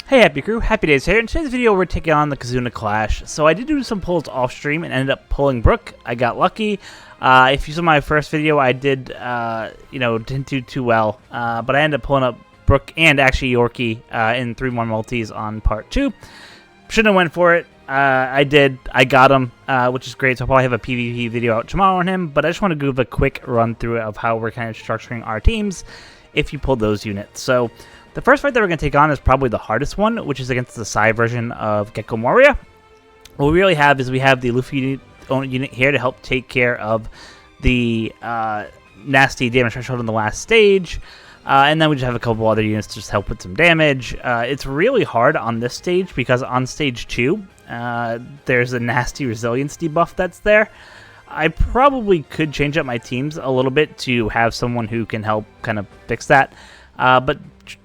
Hey Happy Crew, HappiDaze here. In today's video we're taking on the Kizuna Clash. So I did do some pulls off stream and ended up pulling Brook. I got lucky. If you saw my first video, I did, didn't do too well. But I ended up pulling up Brook and actually Yorki in 3 more multis on part 2. Shouldn't have went for it. I did. I got him, which is great. So I'll probably have a PvP video out tomorrow on him. But I just want to give a quick run through of how we're kind of structuring our teams if you pull those units. So the first fight that we're going to take on is probably the hardest one, which is against the Psy version of Gecko Moria. What we really have is we have the Luffy unit here to help take care of the nasty damage threshold in the last stage. And then we just have a couple other units to just help with some damage. It's really hard on this stage because on stage 2, there's a nasty resilience debuff that's there. I probably could change up my teams a little bit to have someone who can help kind of fix that. But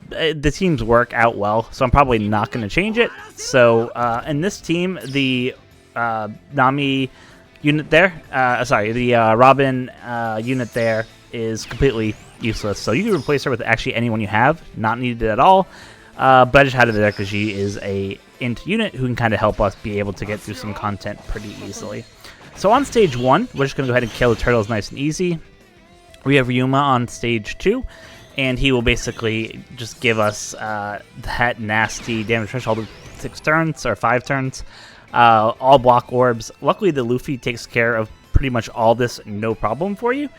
the teams work out well, so I'm probably not going to change it. So in this team, the Nami unit there, the Robin unit there is completely useless. So you can replace her with actually anyone you have, not needed at all. But I just had it there because she is a INT unit who can kind of help us be able to get through some content pretty easily. So on stage 1, we're just going to go ahead and kill the turtles nice and easy. We have Yuma on stage 2. And he will basically just give us that nasty damage threshold of 6 turns or 5 turns. All block orbs. Luckily, the Luffy takes care of pretty much all this, no problem for you.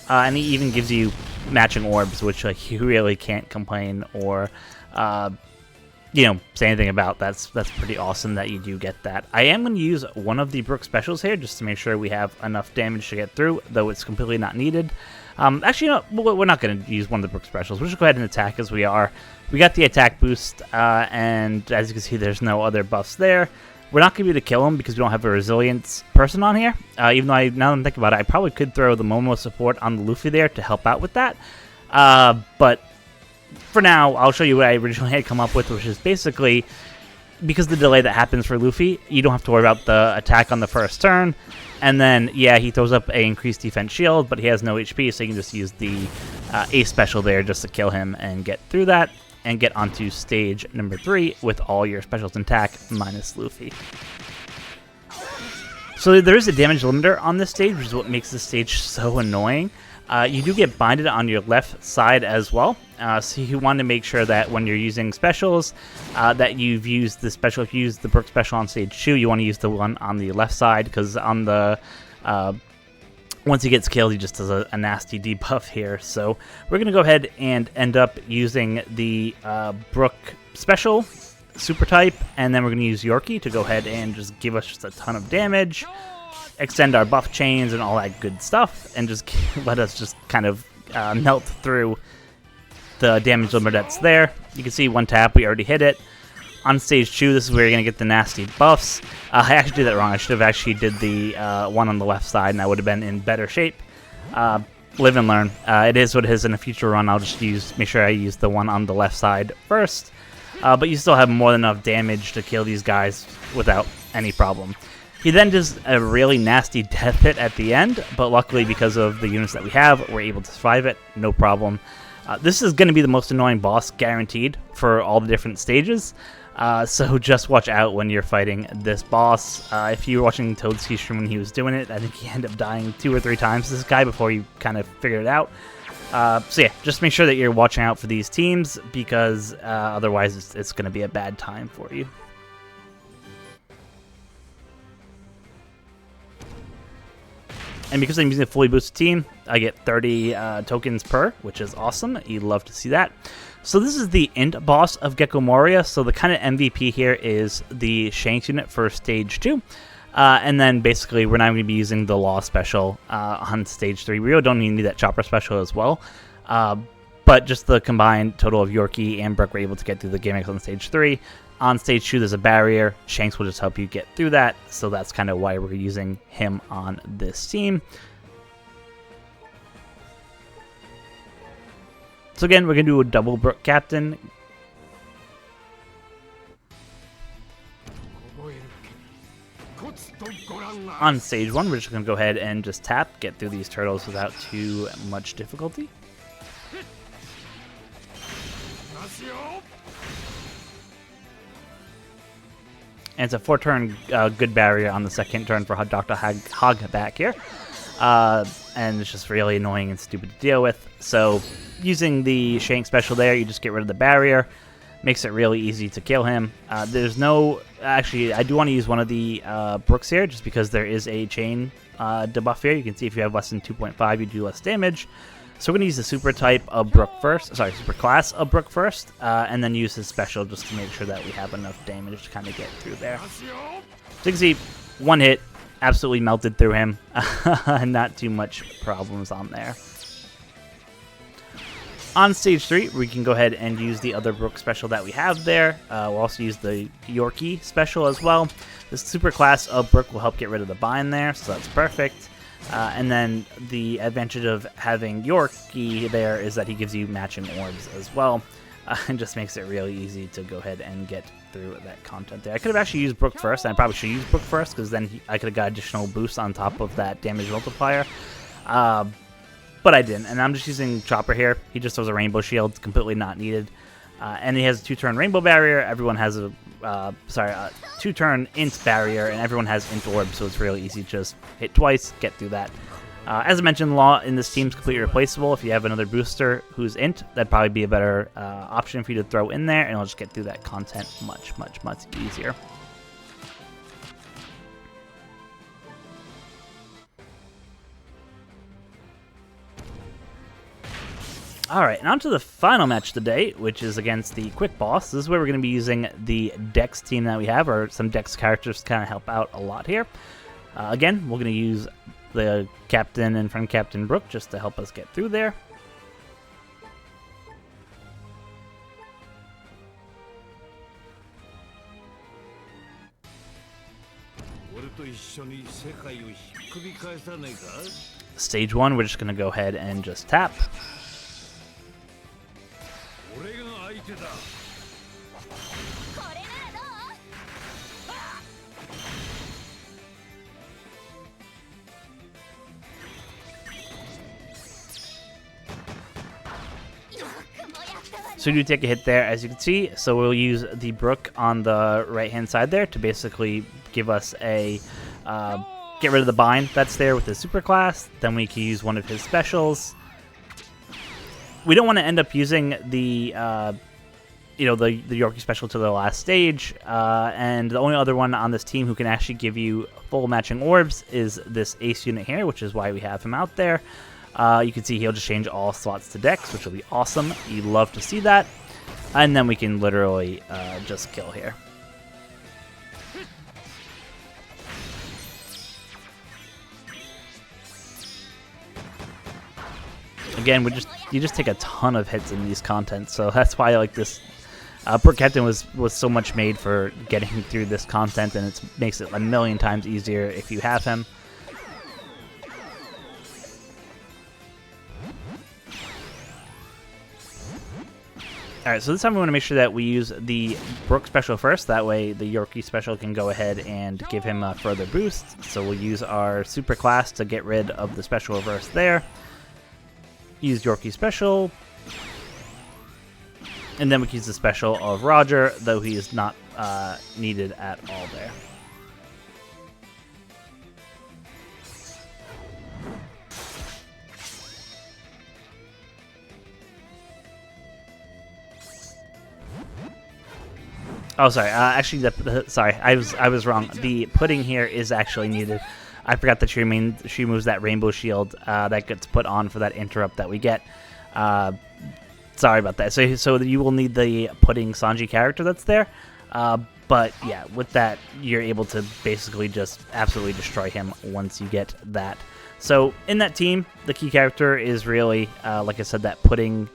And he even gives you matching orbs, which you really can't complain or say anything about. That's pretty awesome that you do get that. I am going to use one of the Brook specials here just to make sure we have enough damage to get through, though it's completely not needed. Actually, we're not going to use one of the Brook specials. We'll just go ahead and attack as we are. We got the attack boost, and as you can see, there's no other buffs there. We're not going to be able to kill him because we don't have a resilience person on here. Even though, now that I'm thinking about it, I probably could throw the Momo support on the Luffy there to help out with that. But for now, I'll show you what I originally had come up with, which is basically, because of the delay that happens for Luffy, you don't have to worry about the attack on the first turn. And then, yeah, he throws up an increased defense shield, but he has no HP, so you can just use the A special there just to kill him and get through that, and get onto stage number 3 with all your specials intact, minus Luffy. So there is a damage limiter on this stage, which is what makes this stage so annoying. You do get binded on your left side as well, so you want to make sure that when you're using specials, that you've used the special. If you use the Brook special on stage 2, you want to use the one on the left side, because on the once he gets killed, he just does a nasty debuff here. So we're going to go ahead and end up using the Brook special super type, and then we're going to use Yorki to go ahead and just give us just a ton of damage, extend our buff chains and all that good stuff, and just let us just kind of melt through the damage limiter that's there. You can see one tap, we already hit it. On stage 2, this is where you're going to get the nasty buffs. I actually did that wrong. I should have actually did the one on the left side, and I would have been in better shape. Live and learn. It is what it is. In a future run, I'll just make sure I use the one on the left side first. But you still have more than enough damage to kill these guys without any problem. He then does a really nasty death hit at the end, but luckily because of the units that we have, we're able to survive it, no problem. This is going to be the most annoying boss, guaranteed, for all the different stages. So just watch out when you're fighting this boss. If you were watching Toad's stream when he was doing it, I think he ended up dying 2 or 3 times, this guy, before you kind of figured it out. So yeah, just make sure that you're watching out for these teams, because otherwise it's going to be a bad time for you. And because I'm using a fully boosted team, I get 30 tokens per, which is awesome. You'd love to see that. So this is the INT boss of Gecko Moria. So the kind of MVP here is the Shanks unit for stage 2. And then basically we're not going to be using the Law special on stage 3. We really don't even need that Chopper special as well. But just the combined total of Yorki and Brook were able to get through the gimmicks on stage 3. On stage 2, there's a barrier. Shanks will just help you get through that, so that's kind of why we're using him on this team. So again, we're going to do a double Brook captain. On stage 1, we're just going to go ahead and just tap, get through these turtles without too much difficulty. and it's a 4-turn good barrier on the second turn for Dr. Hog back here. And it's just really annoying and stupid to deal with. So using the Shank special there, you just get rid of the barrier. Makes it really easy to kill him. There's no... Actually, I do want to use one of the Brooks here, just because there is a chain debuff here. You can see if you have less than 2.5, you do less damage. So we're going to use the super type of Brook first. Sorry, super class of Brook first. And then use his special just to make sure that we have enough damage to kind of get through there. So you can see, one hit, absolutely melted through him. Not too much problems on there. On stage 3, we can go ahead and use the other Brook special that we have there. We'll also use the Yorki special as well. This super class of Brook will help get rid of the bind there, so that's perfect. And then the advantage of having Yorki there is that he gives you matching orbs as well. And just makes it really easy to go ahead and get through that content there. I could have actually used Brook first, and I probably should use Brook first, because then I could have got additional boosts on top of that damage multiplier. But I didn't, and I'm just using Chopper here. He just throws a Rainbow Shield, completely not needed. And he has a 2-turn Rainbow Barrier. Everyone has a, 2-turn Int Barrier, and everyone has Int Orb, so it's really easy to just hit twice, get through that. As I mentioned, Law in this team is completely replaceable. If you have another booster who's Int, that'd probably be a better option for you to throw in there, and it'll just get through that content much, much, much easier. Alright, and on to the final match of the day, which is against the Quick Boss. This is where we're going to be using the Dex team that we have, or some Dex characters to kind of help out a lot here. Again, we're going to use the Captain and Friend Captain Brook just to help us get through there. Stage 1, we're just going to go ahead and just tap. So we do take a hit there, as you can see. So we'll use the Brook on the right-hand side there to basically give us a get rid of the bind that's there with his super class. Then we can use one of his specials. We don't want to end up using the the Yorki special to the last stage, and the only other one on this team who can actually give you full matching orbs is this Ace unit here, which is why we have him out there. You can see he'll just change all slots to Dex, which will be awesome. You'd love to see that. And then we can literally just kill here. Again, you just take a ton of hits in these contents, so that's why I like this. Brook Captain was so much made for getting through this content, and it makes it a million times easier if you have him. Alright, so this time we want to make sure that we use the Brook special first. That way the Yorki special can go ahead and give him a further boost. So we'll use our super class to get rid of the special reverse there. Use Yorki special. And then we can use the special of Roger, though he is not needed at all there. Oh, sorry. Actually, sorry, I was wrong. The pudding here is actually needed. I forgot that she moves that Rainbow Shield that gets put on for that interrupt that we get. Sorry about that. So you will need the pudding Sanji character that's there. But yeah, with that, you're able to basically just absolutely destroy him once you get that. So in that team, the key character is really, like I said, that pudding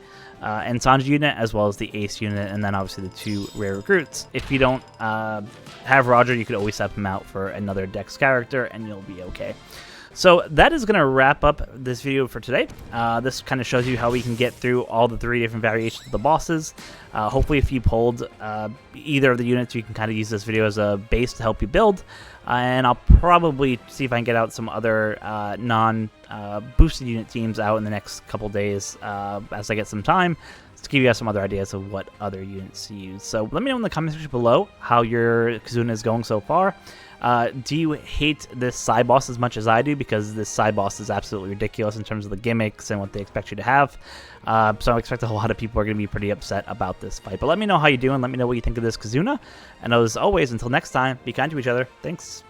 and Sanji unit, as well as the Ace unit, and then obviously the 2 rare recruits. If you don't have Roger, you could always swap him out for another Dex character, and you'll be okay. So that is going to wrap up this video for today. This kind of shows you how we can get through all the 3 different variations of the bosses. Hopefully if you pulled either of the units, you can kind of use this video as a base to help you build. And I'll probably see if I can get out some other non-boosted unit teams out in the next couple days as I get some time. to give you guys some other ideas of what other units to use. So let me know in the comment section below how your Kizuna is going so far. Do you hate this side boss as much as I do? Because this side boss is absolutely ridiculous in terms of the gimmicks and what they expect you to have. So I expect a lot of people are going to be pretty upset about this fight. But let me know how you're doing. Let me know what you think of this Kizuna. And as always, until next time, be kind to each other. Thanks.